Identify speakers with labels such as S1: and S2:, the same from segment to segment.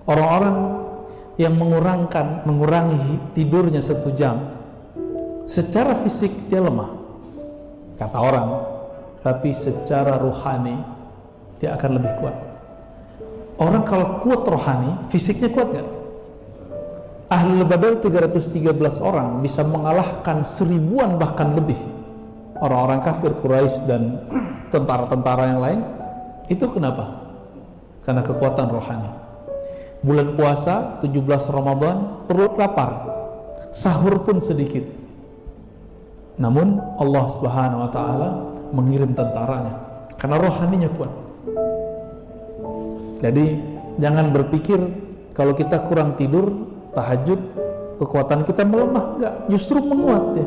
S1: Orang-orang yang mengurangi tidurnya 1 jam, secara fisik dia lemah, kata orang, tapi secara rohani dia akan lebih kuat. Orang kalau kuat rohani, fisiknya kuat gak? Ahlul Badar 313 orang bisa mengalahkan 1000-an bahkan lebih orang-orang kafir Quraisy dan tentara-tentara yang lain. Itu kenapa? Karena kekuatan rohani. Bulan puasa 17 Ramadan perut lapar, sahur pun sedikit, namun Allah Subhanahu wa ta'ala mengirim tentaranya karena rohaninya kuat. Jadi jangan berpikir kalau kita kurang tidur tahajud kekuatan kita melemah, enggak, justru menguat ya.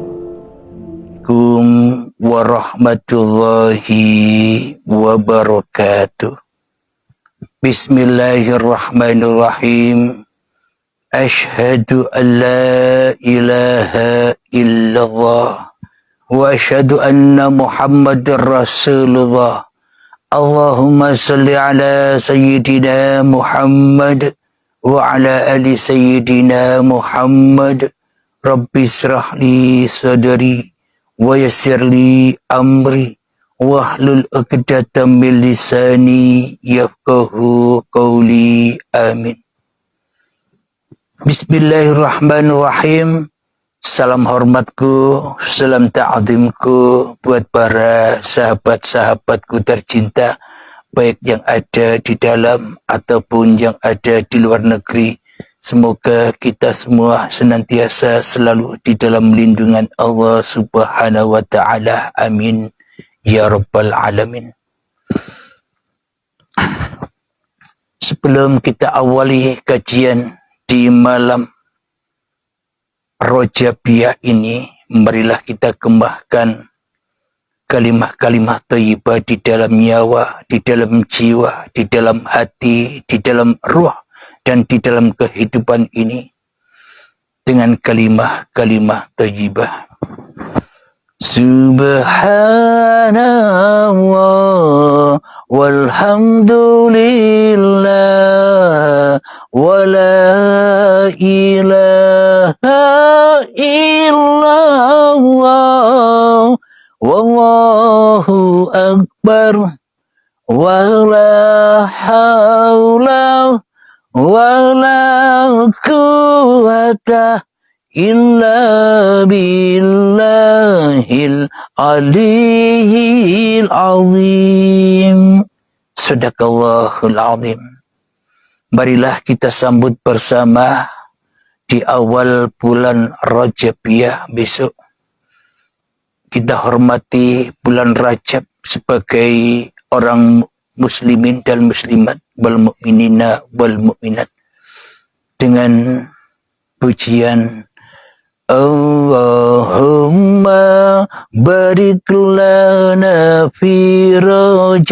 S2: Assalamualaikum warahmatullahi wabarakatuh. Bismillahirrahmanirrahim. Ashhadu an la ilaha illallah wa ashhadu anna Muhammadar Rasulullah. Allahumma salli ala sayyidina Muhammad wa ala ali sayyidina Muhammad. Rabbi israh li sadri wa yassir li amri wahlul 'uqdatam min lisani yafqahu qawli. Amin. Bismillahirrahmanirrahim. Salam hormatku, salam ta'zimku buat para sahabat-sahabatku tercinta, baik yang ada di dalam ataupun yang ada di luar negeri. Semoga kita semua senantiasa selalu di dalam lindungan Allah Subhanahu wa ta'ala. Amin ya rabbal alamin. Sebelum kita awali kajian di malam Rajabiyah ini, marilah kita kembangkan kalimah-kalimah thayyibah di dalam nyawa, di dalam jiwa, di dalam hati, di dalam ruh, dan di dalam kehidupan ini dengan kalimah-kalimah thayyibah. Subhanallah walhamdulillah wa la ilaha illallah wallahu akbar wa la hawla wa la quwwata illa billahil aliyyil azim. Sadaqallahul azim. Marilah kita sambut bersama di awal bulan Rajabiyah besok. Kita hormati bulan Rajab sebagai orang muslimin dan muslimat, wal mu'minina wal mu'minat, dengan pujian Allahumma barik lana fi Rajabin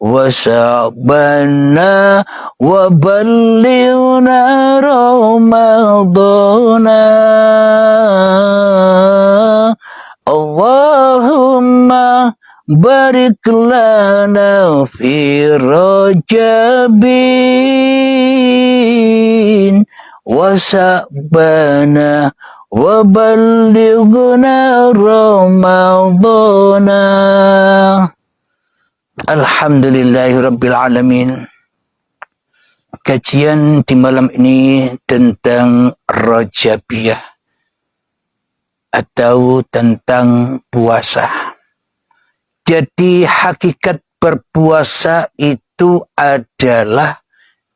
S2: wa sa'bana wa ballighna Ramadana. Allahumma barik lana fi Rajabin wa sa'bana wa ballighna Ramadana. Alhamdulillahirabbil alamin. Kajian di malam ini tentang Rajabiyah atau tentang puasa. Jadi hakikat berpuasa itu adalah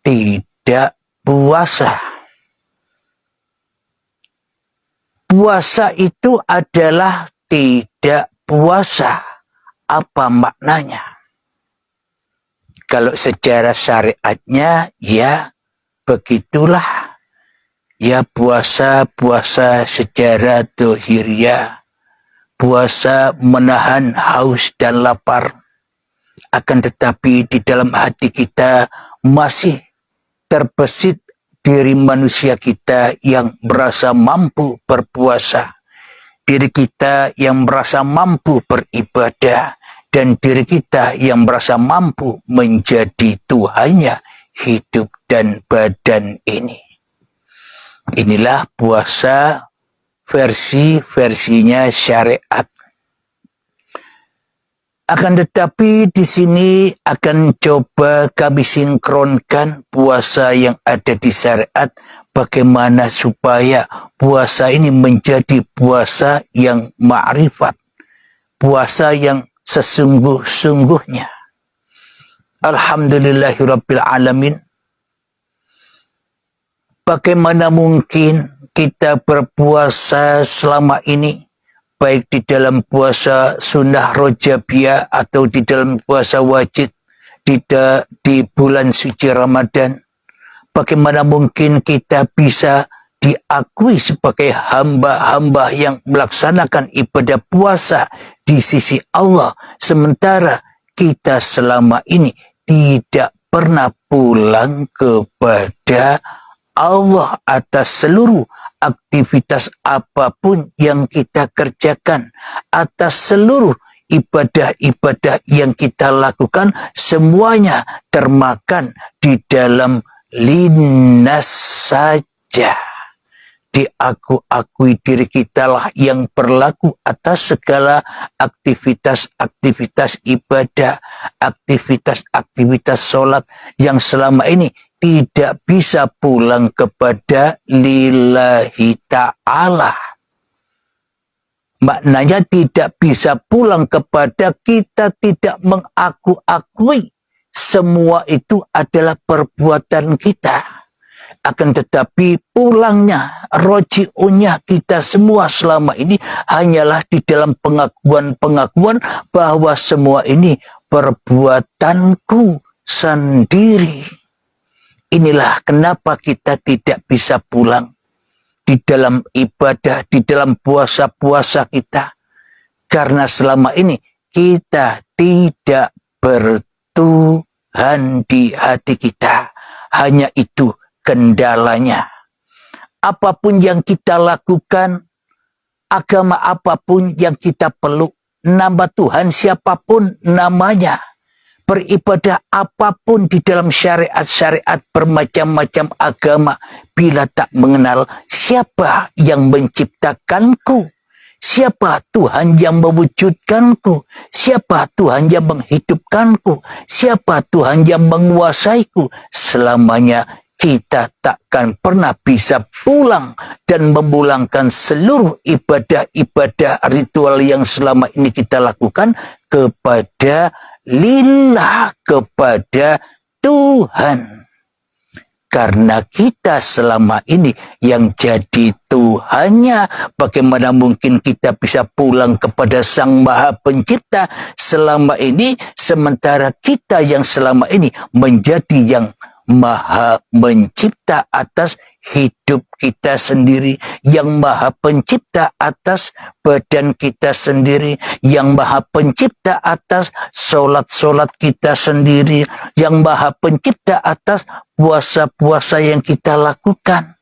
S2: tidak puasa. Puasa itu adalah tidak puasa. Apa maknanya? Kalau secara syariatnya ya begitulah. Ya puasa secara dohiriyah. Puasa menahan haus dan lapar. Akan tetapi di dalam hati kita masih terbesit diri manusia kita yang merasa mampu berpuasa. Diri kita yang merasa mampu beribadah. dan diri kita yang merasa mampu menjadi Tuhannya hidup dan badan ini. Inilah puasa versi-versinya syariat. Akan tetapi di sini akan coba kami sinkronkan puasa yang ada di syariat, bagaimana supaya puasa ini menjadi puasa yang ma'rifat, puasa yang sesungguh-sungguhnya. Alhamdulillahirabbil alamin. Bagaimana mungkin kita berpuasa selama ini, baik di dalam puasa sunnah rojabiyah atau di dalam puasa wajib di bulan suci Ramadan. Bagaimana mungkin kita bisa diakui sebagai hamba-hamba yang melaksanakan ibadah puasa di sisi Allah, sementara kita selama ini tidak pernah pulang kepada Allah atas seluruh aktivitas apapun yang kita kerjakan, atas seluruh ibadah-ibadah yang kita lakukan, semuanya termakan di dalam linnas saja. Diakui diri kita lah yang berlaku atas segala aktivitas-aktivitas ibadah, aktivitas-aktivitas sholat yang selama ini tidak bisa pulang kepada lillahi ta'ala. Maknanya tidak bisa pulang kepada kita, tidak mengaku-akui semua itu adalah perbuatan kita. Akan tetapi pulangnya, roji'unya kita semua selama ini hanyalah di dalam pengakuan-pengakuan bahwa semua ini perbuatanku sendiri. Inilah kenapa kita tidak bisa pulang di dalam ibadah, di dalam puasa-puasa kita. Karena selama ini kita tidak bertuhan di hati kita. Hanya itu kendalanya. Apapun yang kita lakukan, agama apapun yang kita peluk, nama Tuhan siapapun namanya, beribadah apapun di dalam syariat-syariat bermacam-macam agama, bila tak mengenal siapa yang menciptakanku, siapa Tuhan yang mewujudkanku, siapa Tuhan yang menghidupkanku, siapa Tuhan yang menguasaiku, selamanya kita takkan pernah bisa pulang dan memulangkan seluruh ibadah-ibadah ritual yang selama ini kita lakukan kepada lillah, kepada Tuhan. Karena kita selama ini yang jadi Tuhannya, bagaimana mungkin kita bisa pulang kepada Sang Maha Pencipta selama ini, sementara kita yang selama ini menjadi yang Maha Mencipta atas hidup kita sendiri, yang Maha Pencipta atas badan kita sendiri, yang Maha Pencipta atas solat-solat kita sendiri, yang Maha Pencipta atas puasa-puasa yang kita lakukan.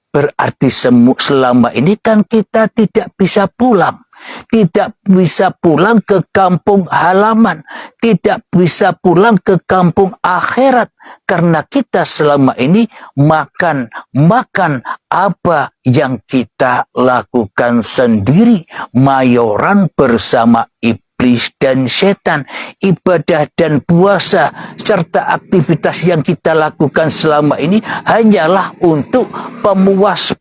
S2: Berarti selama ini kan kita tidak bisa pulang. Tidak bisa pulang ke kampung halaman. Tidak bisa pulang ke kampung akhirat. Karena kita selama ini makan apa yang kita lakukan sendiri. Mayoran bersama iblis dan setan. Ibadah dan puasa serta aktivitas yang kita lakukan selama ini hanyalah untuk pemuas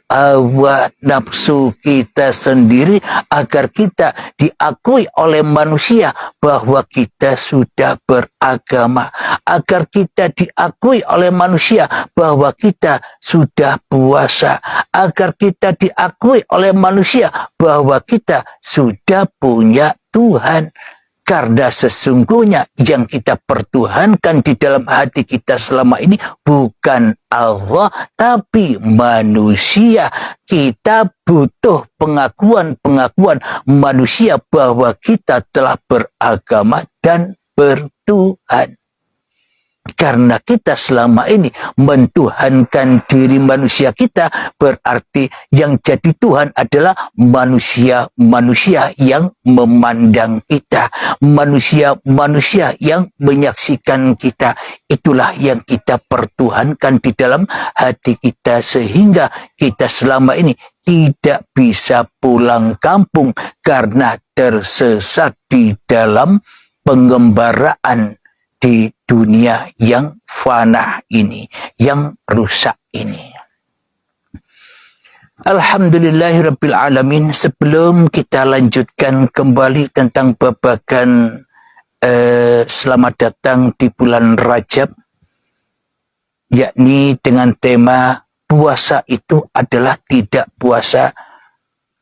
S2: hawa nafsu kita sendiri, agar kita diakui oleh manusia bahwa kita sudah beragama, agar kita diakui oleh manusia bahwa kita sudah puasa, agar kita diakui oleh manusia bahwa kita sudah punya Tuhan. Karena sesungguhnya yang kita pertuhankan di dalam hati kita selama ini bukan Allah, tapi manusia. Kita butuh pengakuan-pengakuan manusia bahwa kita telah beragama dan bertuhan. Karena kita selama ini mentuhankan diri manusia kita, berarti yang jadi Tuhan adalah manusia-manusia yang memandang kita, manusia-manusia yang menyaksikan kita. Itulah yang kita pertuhankan di dalam hati kita, sehingga kita selama ini tidak bisa pulang kampung karena tersesat di dalam pengembaraan di dunia yang fana ini, yang rusak ini. Alhamdulillahirabbil alamin. Sebelum kita lanjutkan kembali tentang babakan selamat datang di bulan Rajab, yakni dengan tema puasa itu adalah tidak puasa,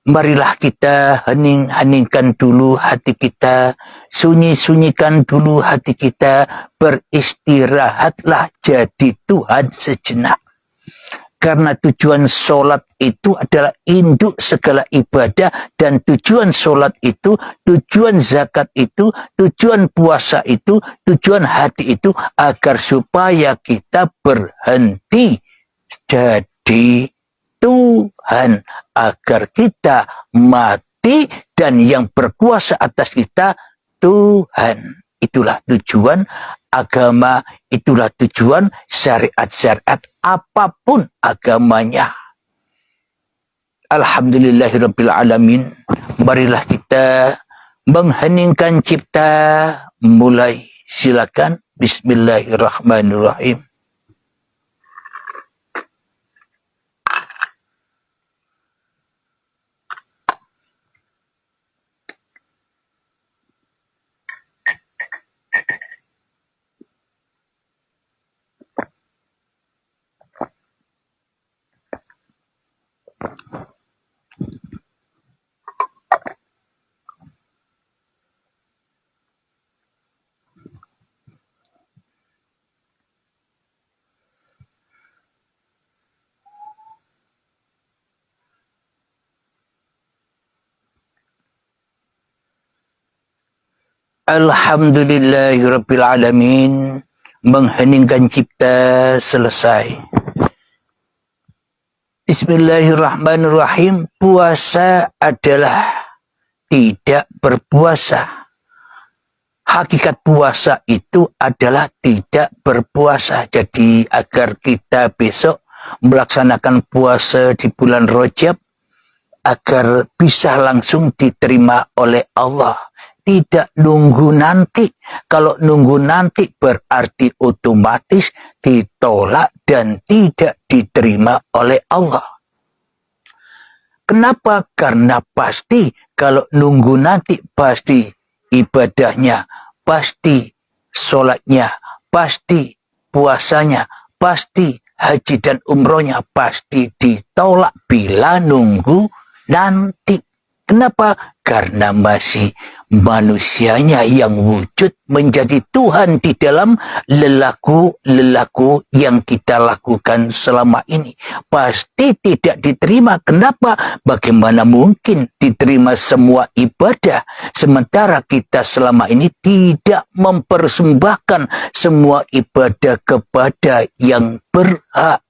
S2: marilah kita hening-heningkan dulu hati kita, sunyi-sunyikan dulu hati kita, beristirahatlah jadi Tuhan sejenak. Karena tujuan sholat itu adalah induk segala ibadah, dan tujuan sholat itu, tujuan zakat itu, tujuan puasa itu, tujuan hati itu agar supaya kita berhenti jadi Tuhan, agar kita mati dan yang berkuasa atas kita Tuhan. Itulah tujuan agama, itulah tujuan syariat-syariat apapun agamanya. Alhamdulillahirabbil alamin. Marilah kita mengheningkan cipta. Mulai, silakan. Bismillahirrahmanirrahim. Alhamdulillahirabbil alamin. Mengheningkan cipta selesai. Bismillahirrahmanirrahim. Puasa adalah tidak berpuasa. Hakikat puasa itu adalah tidak berpuasa. Jadi agar kita besok melaksanakan puasa di bulan Rajab, agar bisa langsung diterima oleh Allah. Tidak nunggu nanti. Kalau nunggu nanti berarti otomatis ditolak dan tidak diterima oleh Allah. Kenapa? Karena pasti kalau nunggu nanti pasti ibadahnya, pasti sholatnya, pasti puasanya, pasti haji dan umrohnya pasti ditolak bila nunggu nanti. Kenapa? Karena masih manusianya yang wujud menjadi Tuhan di dalam lelaku-lelaku yang kita lakukan selama ini. Pasti tidak diterima. Kenapa? Bagaimana mungkin diterima semua ibadah, sementara kita selama ini tidak mempersembahkan semua ibadah kepada yang berhak.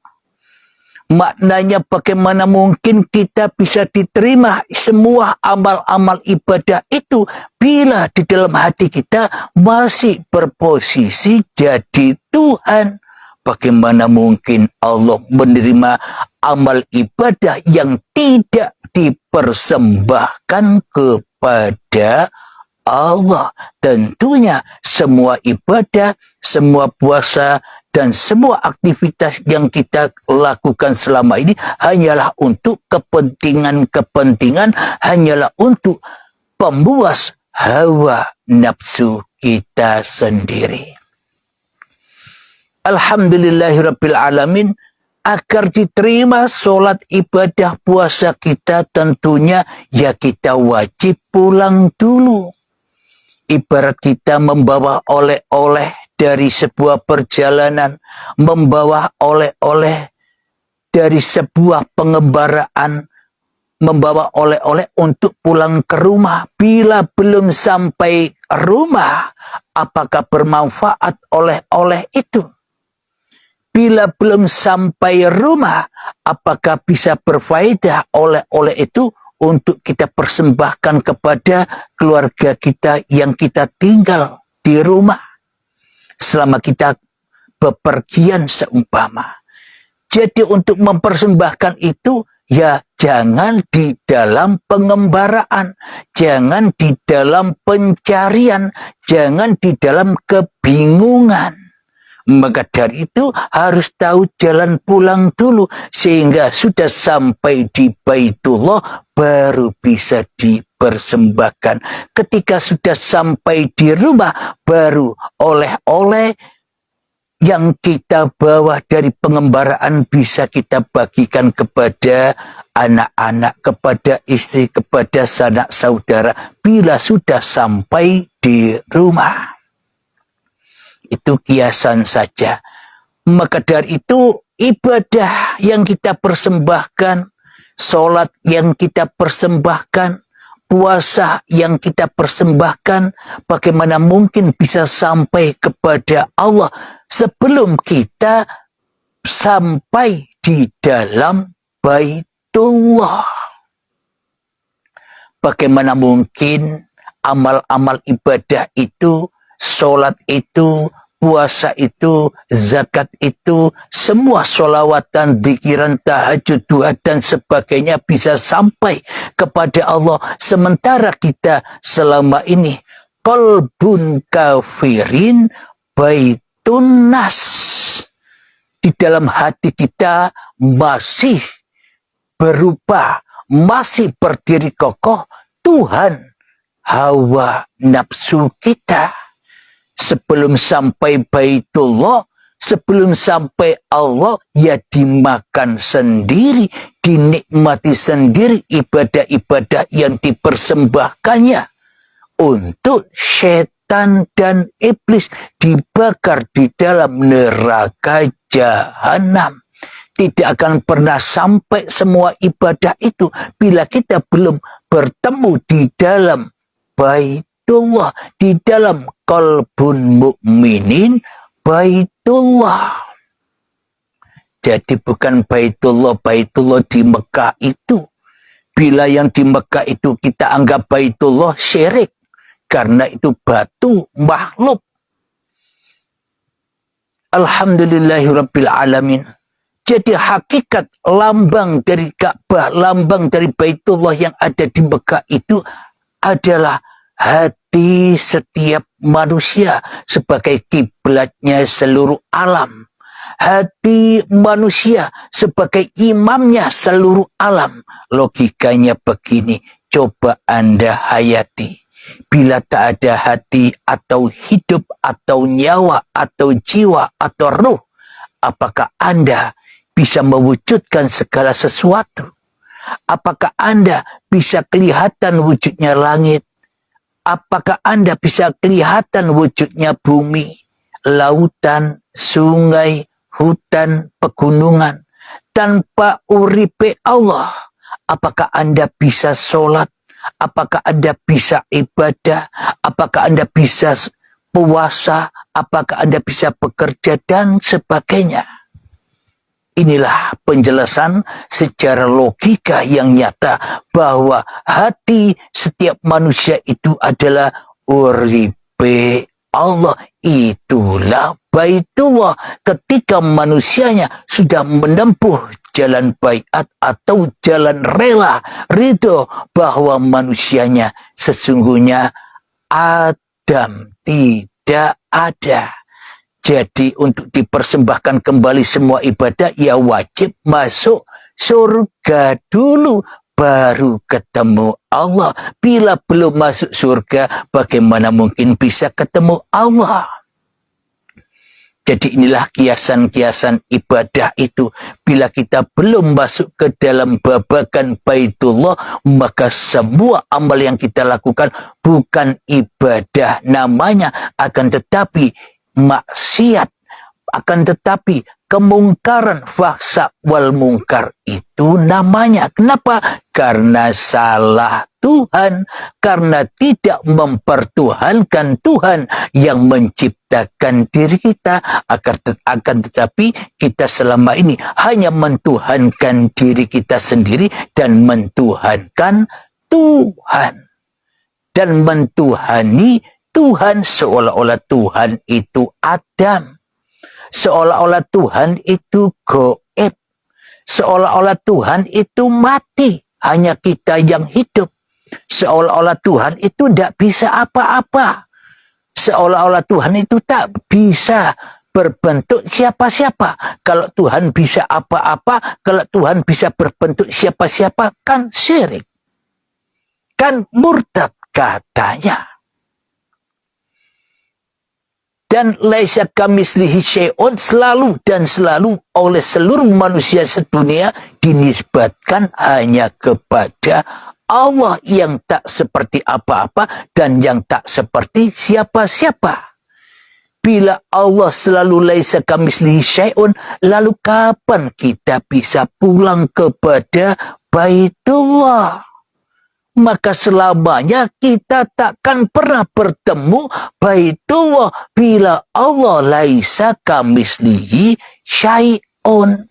S2: Maknanya bagaimana mungkin kita bisa diterima semua amal-amal ibadah itu bila di dalam hati kita masih berposisi jadi Tuhan. Bagaimana mungkin Allah menerima amal ibadah yang tidak dipersembahkan kepada Allah? Tentunya semua ibadah, semua puasa, dan semua aktivitas yang kita lakukan selama ini hanyalah untuk kepentingan-kepentingan, hanyalah untuk pemuas hawa nafsu kita sendiri. Alhamdulillahirabbil alamin. Agar diterima sholat, ibadah, puasa kita, tentunya ya kita wajib pulang dulu. Ibarat kita membawa oleh-oleh dari sebuah perjalanan, membawa oleh-oleh dari sebuah pengembaraan, membawa oleh-oleh untuk pulang ke rumah. Bila belum sampai rumah, apakah bermanfaat oleh-oleh itu? Bila belum sampai rumah, apakah bisa berfaedah oleh-oleh itu untuk kita persembahkan kepada keluarga kita yang kita tinggal di rumah selama kita bepergian seumpama. Jadi untuk mempersembahkan itu, ya jangan di dalam pengembaraan, jangan di dalam pencarian, jangan di dalam kebingungan. Maka dari itu harus tahu jalan pulang dulu, sehingga sudah sampai di Baitullah baru bisa dipersembahkan. Ketika sudah sampai di rumah, baru oleh-oleh yang kita bawa dari pengembaraan bisa kita bagikan kepada anak-anak, kepada istri, kepada sanak saudara bila sudah sampai di rumah. Itu kiasan saja. Maka dari itu ibadah yang kita persembahkan, sholat yang kita persembahkan, puasa yang kita persembahkan, bagaimana mungkin bisa sampai kepada Allah sebelum kita sampai di dalam Baitullah. Bagaimana mungkin amal-amal ibadah itu, sholat itu, puasa itu, zakat itu, semua sholawatan, dzikiran, tahajud, duha, dan sebagainya bisa sampai kepada Allah. Sementara kita selama ini qalbun kafirin baitun nas. Di dalam hati kita masih berupa, masih berdiri kokoh Tuhan, hawa nafsu kita. Sebelum sampai Baitullah, sebelum sampai Allah, ya dimakan sendiri, dinikmati sendiri ibadah-ibadah yang dipersembahkannya untuk setan dan iblis, dibakar di dalam neraka jahanam. Tidak akan pernah sampai semua ibadah itu bila kita belum bertemu di dalam Baitullah, di dalam qalbun mukminin Baitullah. Jadi bukan Baitullah di Mekah itu. Bila yang di Mekah itu kita anggap Baitullah, syirik. Karena itu batu makhluk. Alhamdulillahirabbil alamin. Jadi hakikat lambang dari Ka'bah, lambang dari Baitullah yang ada di Mekah itu adalah hati setiap manusia sebagai kiblatnya seluruh alam. Hati manusia sebagai imamnya seluruh alam. Logikanya begini, coba Anda hayati. Bila tak ada hati atau hidup atau nyawa atau jiwa atau ruh, apakah Anda bisa mewujudkan segala sesuatu? Apakah Anda bisa kelihatan wujudnya langit? Apakah Anda bisa kelihatan wujudnya bumi, lautan, sungai, hutan, pegunungan? Tanpa uripe Allah, apakah Anda bisa sholat? Apakah Anda bisa ibadah? Apakah Anda bisa puasa? Apakah Anda bisa bekerja? Dan sebagainya. Inilah penjelasan secara logika yang nyata bahwa hati setiap manusia itu adalah uripe Allah. Itulah Baitullah. Ketika manusianya sudah menempuh jalan baiat atau jalan rela, ridho bahwa manusianya sesungguhnya Adam tidak ada. Jadi untuk dipersembahkan kembali semua ibadah, ya wajib masuk surga dulu, baru ketemu Allah. Bila belum masuk surga, bagaimana mungkin bisa ketemu Allah? Jadi inilah kiasan-kiasan ibadah itu. Bila kita belum masuk ke dalam babakan Baitullah, maka semua amal yang kita lakukan bukan ibadah namanya, akan tetapi maksiat, akan tetapi kemungkaran, fahsya wal mungkar itu namanya. Kenapa? Karena salah Tuhan, karena tidak mempertuhankan Tuhan yang menciptakan diri kita. Akan tetapi kita selama ini hanya mentuhankan diri kita sendiri dan mentuhankan Tuhan. Dan mentuhani Tuhan seolah-olah Tuhan itu Adam. Seolah-olah Tuhan itu goib. Seolah-olah Tuhan itu mati. Hanya kita yang hidup. Seolah-olah Tuhan itu tidak bisa apa-apa. Seolah-olah Tuhan itu tak bisa berbentuk siapa-siapa. Kalau Tuhan bisa apa-apa, kalau Tuhan bisa berbentuk siapa-siapa, kan syirik. Kan murtad katanya. Dan laisa kamitslihi syai'un, selalu dan selalu oleh seluruh manusia sedunia dinisbatkan hanya kepada Allah yang tak seperti apa-apa dan yang tak seperti siapa-siapa. Bila Allah selalu laisa kamitslihi syai'un, lalu kapan kita bisa pulang kepada Baitullah? Maka selamanya kita takkan pernah bertemu Baitullah bila Allah laisa kamitslihi syai'un.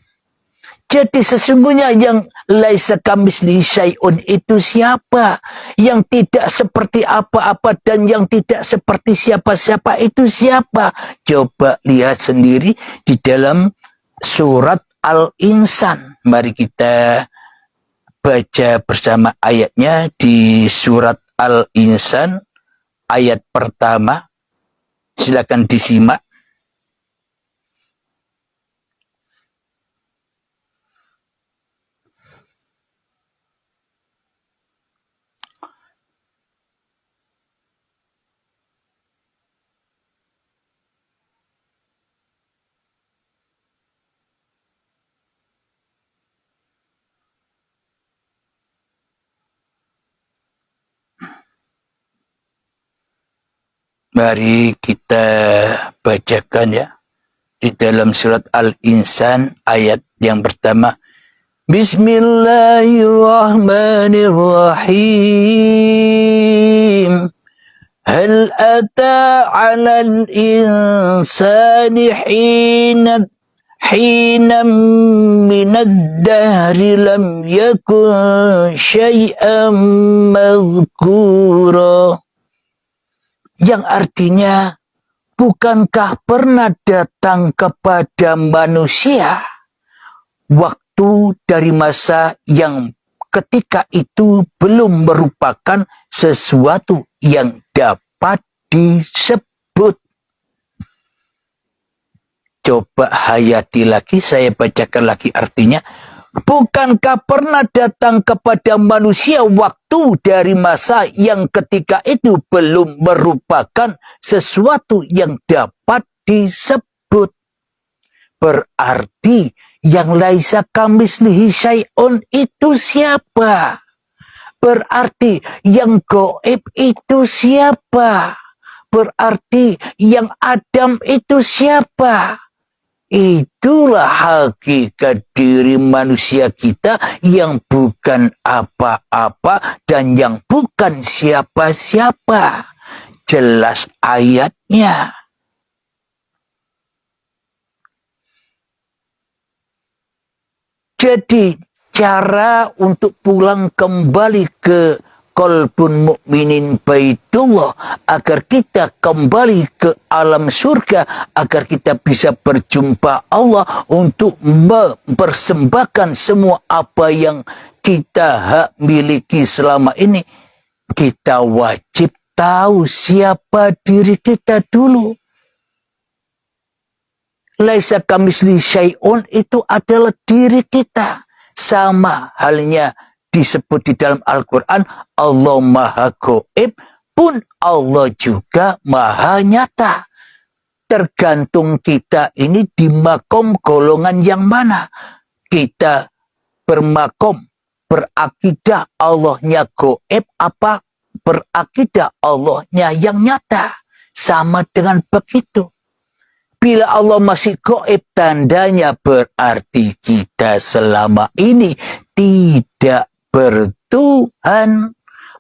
S2: Jadi sesungguhnya yang laisa kamitslihi syai'un itu siapa? Yang tidak seperti apa-apa dan yang tidak seperti siapa-siapa itu siapa? Coba lihat sendiri di dalam surat Al-Insan. Mari kita baca bersama ayatnya di surat Al-Insan ayat pertama. Silakan disimak. Mari kita bacakan ya. Di dalam surat Al-Insan ayat yang pertama. Bismillahirrahmanirrahim. Hal ata 'alal insani hinam minad dahri lam yakun syai'an madhkura. Yang artinya, bukankah pernah datang kepada manusia waktu dari masa yang ketika itu belum merupakan sesuatu yang dapat disebut. Coba hayati lagi, saya bacakan lagi artinya. Bukankah pernah datang kepada manusia waktu dari masa yang ketika itu belum merupakan sesuatu yang dapat disebut. Berarti yang laisa kamitslihi syai'un itu siapa? Berarti yang gaib itu siapa? Berarti yang Adam itu siapa? Itulah hakikat diri manusia kita yang bukan apa-apa dan yang bukan siapa-siapa. Jelas ayatnya. Jadi cara untuk pulang kembali ke qalbun mukminin baitullah, agar kita kembali ke alam surga, agar kita bisa berjumpa Allah untuk mempersembahkan semua apa yang kita hak miliki selama ini. Kita wajib tahu siapa diri kita dulu. Laisa kamitslihi syai'un itu adalah diri kita. Sama halnya disebut di dalam Al-Quran, Allah maha gaib, pun Allah juga maha nyata. Tergantung kita ini di makom golongan yang mana. Kita bermakom, berakidah Allahnya gaib, apa berakidah Allahnya yang nyata. Sama dengan begitu. Bila Allah masih gaib, tandanya berarti kita selama ini tidak bertuhan.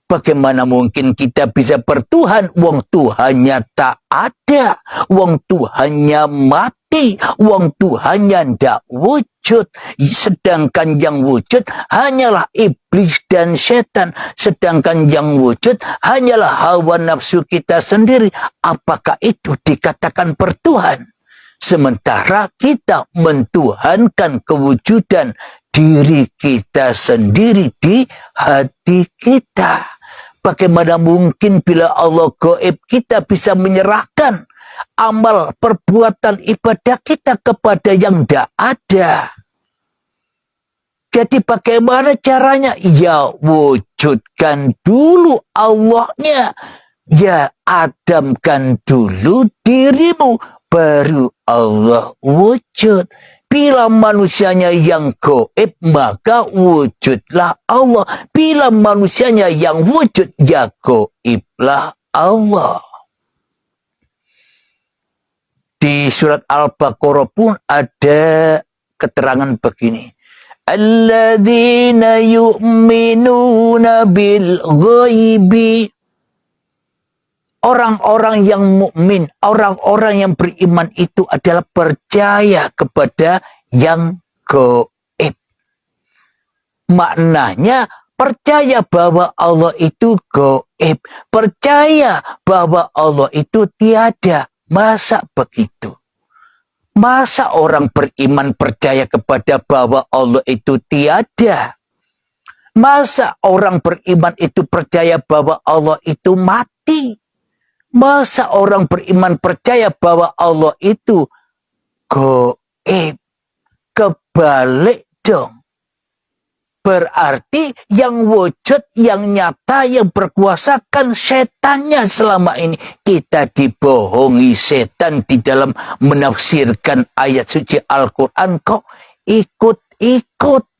S2: Bagaimana mungkin kita bisa bertuhan? Wong Tuhannya tak ada, wong Tuhannya mati, wong Tuhannya ndak wujud. Sedangkan yang wujud hanyalah iblis dan setan. Sedangkan yang wujud hanyalah hawa nafsu kita sendiri. Apakah itu dikatakan bertuhan? Sementara kita mentuhankan kewujudan diri kita sendiri di hati kita. Bagaimana mungkin bila Allah gaib kita bisa menyerahkan amal perbuatan ibadah kita kepada yang tidak ada? Jadi bagaimana caranya? Ya wujudkan dulu Allahnya. Ya adamkan dulu dirimu. Baru Allah wujud. Bila manusianya yang gaib, maka wujudlah Allah. Bila manusianya yang wujud, ya gaiblah Allah. Di surat Al-Baqarah pun ada keterangan begini. Alladzina yu'minuna bil ghaibi. Orang-orang yang mukmin, orang-orang yang beriman itu adalah percaya kepada yang gaib. Maknanya percaya bahwa Allah itu gaib, percaya bahwa Allah itu tiada. Masa begitu? Masa orang beriman percaya kepada bahwa Allah itu tiada? Masa orang beriman itu percaya bahwa Allah itu mati? Masa orang beriman percaya bahwa Allah itu gaib? Kebalik dong. Berarti yang wujud, yang nyata, yang berkuasa kan setannya selama ini. Kita dibohongi setan di dalam menafsirkan ayat suci Al-Quran kok ikut-ikut.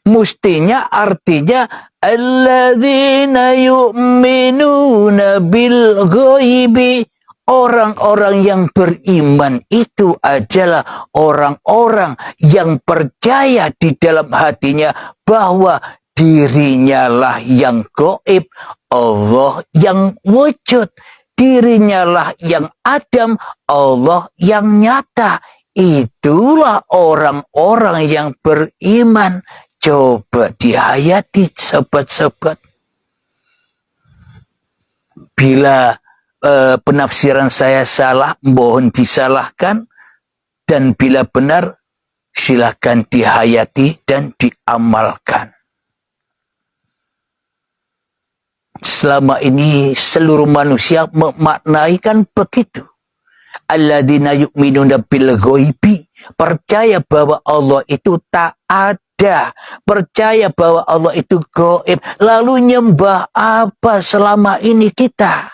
S2: Mestinya artinya alladzina yu'minuna bil ghaibi. Orang-orang yang beriman itu adalah orang-orang yang percaya di dalam hatinya bahwa dirinya lah yang gaib, Allah yang wujud. Dirinya lah yang adam, Allah yang nyata. Itulah orang-orang yang beriman. Coba dihayati sobat-sobat. Bila penafsiran saya salah, mohon disalahkan. Dan bila benar, silakan dihayati dan diamalkan. Selama ini seluruh manusia memaknai kan begitu. Alladzina yu'minuna bil ghaibi. Percaya bahwa Allah itu tak ada. Percaya bahwa Allah itu gaib. Lalu nyembah apa selama ini kita?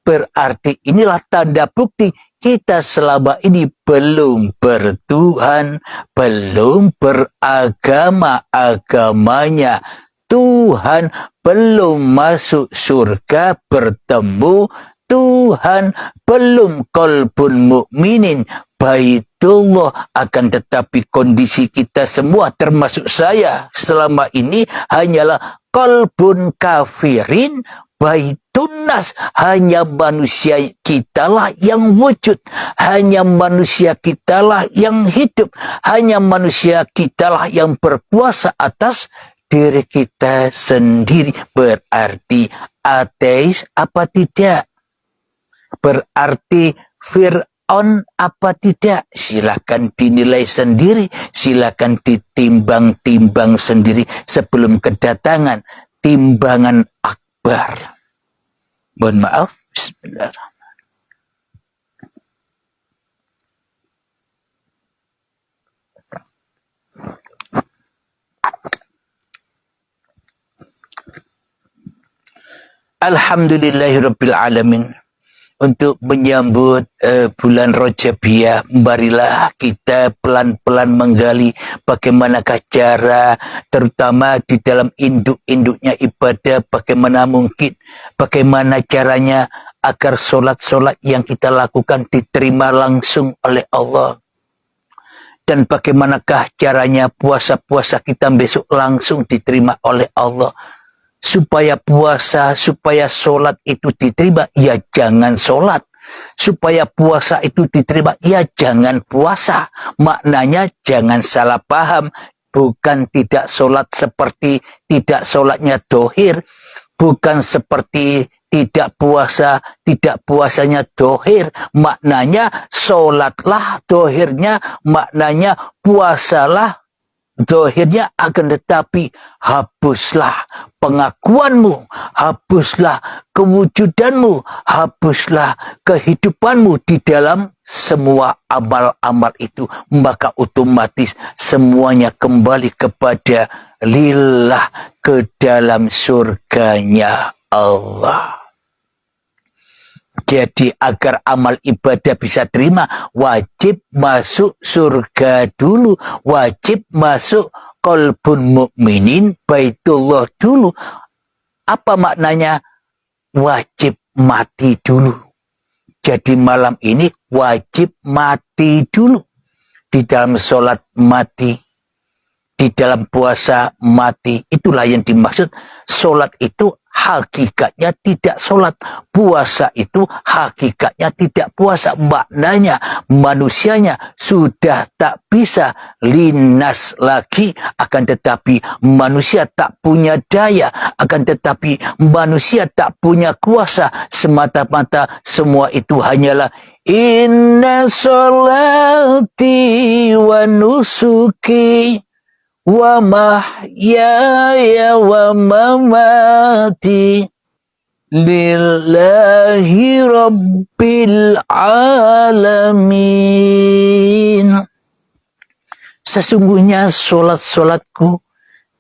S2: Berarti inilah tanda bukti kita selama ini belum bertuhan, belum beragama-agamanya. Tuhan belum masuk surga bertemu Tuhan, belum qalbun mukminin Baitullah. Akan tetapi kondisi kita semua termasuk saya selama ini hanyalah qalbun kafirin baitun nas. Hanya manusia kitalah yang wujud, hanya manusia kitalah yang hidup, hanya manusia kitalah yang berkuasa atas diri kita sendiri. Berarti ateis apa tidak? Berarti Fir'aun apa tidak? Silakan dinilai sendiri, silakan ditimbang-timbang sendiri sebelum kedatangan timbangan akbar. Mohon maaf. Bismillahirrahmanirrahim. Alhamdulillahirabbil alamin. Untuk menyambut bulan Rajabiyah, marilah kita pelan-pelan menggali bagaimanakah cara, terutama di dalam induk-induknya ibadah, bagaimana mungkin, bagaimana caranya agar solat-solat yang kita lakukan diterima langsung oleh Allah. Dan bagaimanakah caranya puasa-puasa kita besok langsung diterima oleh Allah? Supaya puasa, supaya solat itu diterima, ya jangan solat. Supaya puasa itu diterima, ya jangan puasa. Maknanya jangan salah paham. Bukan tidak solat seperti tidak solatnya dohir. Bukan seperti tidak puasa, tidak puasanya dohir. Maknanya solatlah dohirnya, maknanya puasalah dohirnya, akan tetapi hapuslah pengakuanmu, hapuslah kewujudanmu, hapuslah kehidupanmu di dalam semua amal-amal itu. Maka otomatis semuanya kembali kepada lillah, ke dalam surganya Allah. Jadi agar amal ibadah bisa terima, wajib masuk surga dulu, wajib masuk qalbun mukminin baitullah dulu. Apa maknanya? Wajib mati dulu. Jadi malam ini wajib mati dulu. Di dalam sholat mati, di dalam puasa mati. Itulah yang dimaksud. Sholat itu hakikatnya tidak sholat, puasa itu hakikatnya tidak puasa. Maknanya manusianya sudah tak bisa linas lagi, akan tetapi manusia tak punya daya, akan tetapi manusia tak punya kuasa. Semata-mata semua itu hanyalah inna sholati wa nusuki wa mahyaya wa mamati lillahi rabbil alamin. Sesungguhnya solat-solatku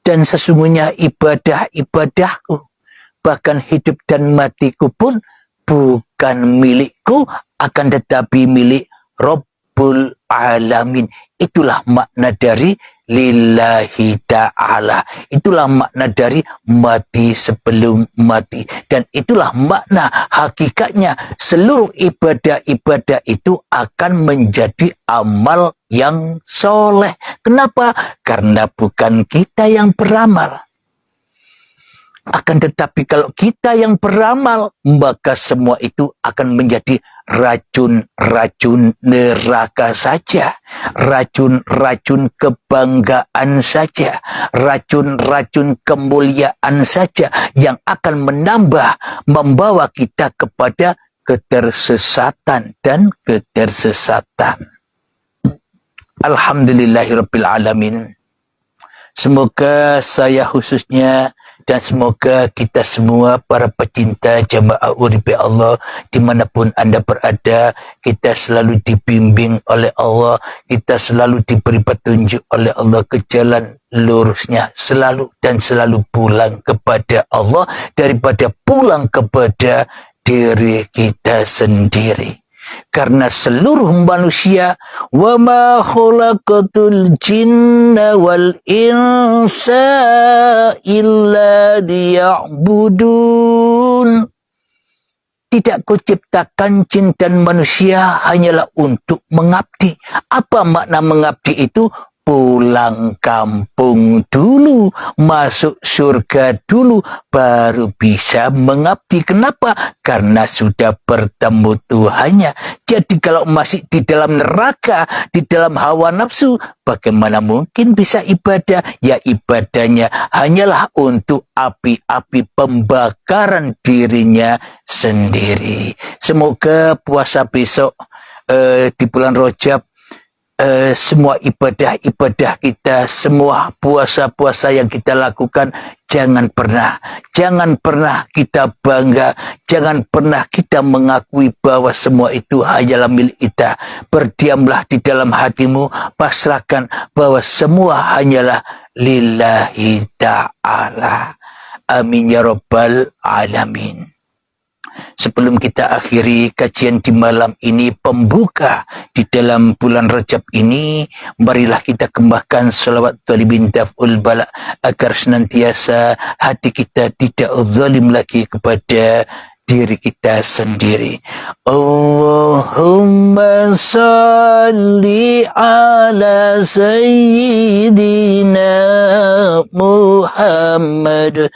S2: dan sesungguhnya ibadah-ibadahku, bahkan hidup dan matiku pun bukan milikku, akan tetapi milik Rabbul Alamin. Itulah makna dari lillahi ta'ala. Itulah makna dari mati sebelum mati. Dan itulah makna hakikatnya seluruh ibadah-ibadah itu akan menjadi amal yang soleh. Kenapa? Karena bukan kita yang beramal. Akan tetapi kalau kita yang beramal, maka semua itu akan menjadi racun-racun neraka saja, racun-racun kebanggaan saja, racun-racun kemuliaan saja, yang akan membawa kita kepada ketersesatan dan ketersesatan. Alhamdulillahirabbil alamin. Semoga saya khususnya dan semoga kita semua para pecinta jamaah Uripi Allah dimanapun anda berada, kita selalu dibimbing oleh Allah, kita selalu diberi petunjuk oleh Allah ke jalan lurusnya, selalu dan selalu pulang kepada Allah daripada pulang kepada diri kita sendiri. Karena seluruh manusia, wa ma khalaqatul jinna wal insa illa liya'budun. Tidak kuciptakan jin dan manusia hanyalah untuk mengabdi. Apa makna mengabdi itu? Pulang kampung dulu, masuk surga dulu, baru bisa mengabdi. Kenapa? Karena sudah bertemu Tuhannya. Jadi kalau masih di dalam neraka, di dalam hawa nafsu, bagaimana mungkin bisa ibadah? Ya ibadahnya hanyalah untuk api-api pembakaran dirinya sendiri. Semoga puasa besok di bulan Rajab, semua ibadah-ibadah kita, semua puasa-puasa yang kita lakukan, jangan pernah kita bangga, jangan pernah kita mengakui bahwa semua itu hanyalah milik kita. Berdiamlah di dalam hatimu, pasrahkan bahwa semua hanyalah lillahi ta'ala. Amin ya rabbal alamin. Sebelum kita akhiri kajian di malam ini, pembuka di dalam bulan Rajab ini, marilah kita kembangkan salawat talibin daf'ul bala, agar senantiasa hati kita tidak zalim lagi kepada diri kita sendiri. Allahumma salli ala sayyidina Muhammad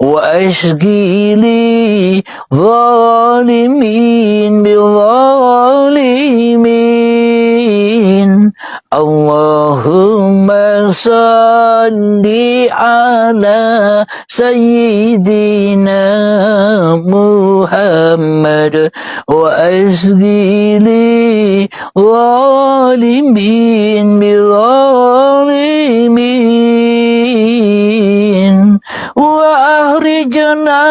S2: وأشقي لي ظالمين بظالمين اللهم صل على سيدنا محمد وأشقي لي ظالمين بظالمين وأخرجنا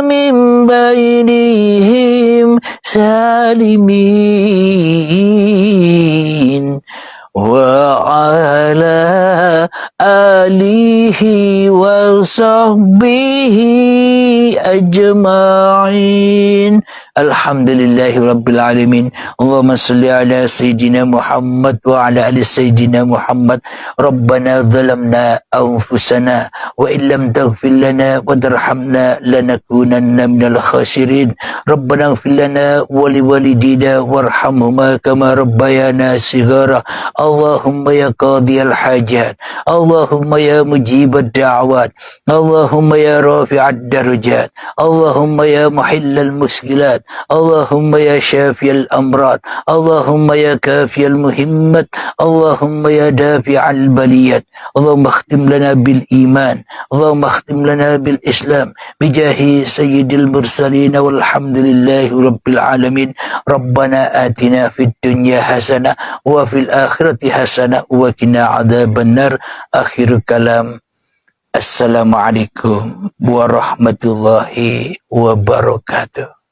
S2: من بينهم سالمين وعلى آله وصحبه أجمعين الحمد لله رب العالمين اللهم صل على سيدنا محمد وعلى آل سيدنا محمد ربنا ظلمنا أنفسنا وإن لم تغفر لنا وترحمنا لنكونن من الخاسرين ربنا اغفر لنا ولوالدينا وارحمهما كما ربيانا صغارا اللهم يا قاضي الحاجات اللهم يا مجيب الدعوات اللهم يا رافع الدرجات اللهم يا محل المشكلات اللهم يا شافي الأمراض اللهم يا كافي المهمات اللهم يا دافع البليات اللهم اختم لنا بالإيمان اللهم اختم لنا بالإسلام بجاه سيد المرسلين والحمد لله رب العالمين ربنا آتنا في الدنيا حسنة وفي الآخرة حسنة وقنا عذاب النار آخر كلام السلام عليكم warahmatullahi wabarakatuh.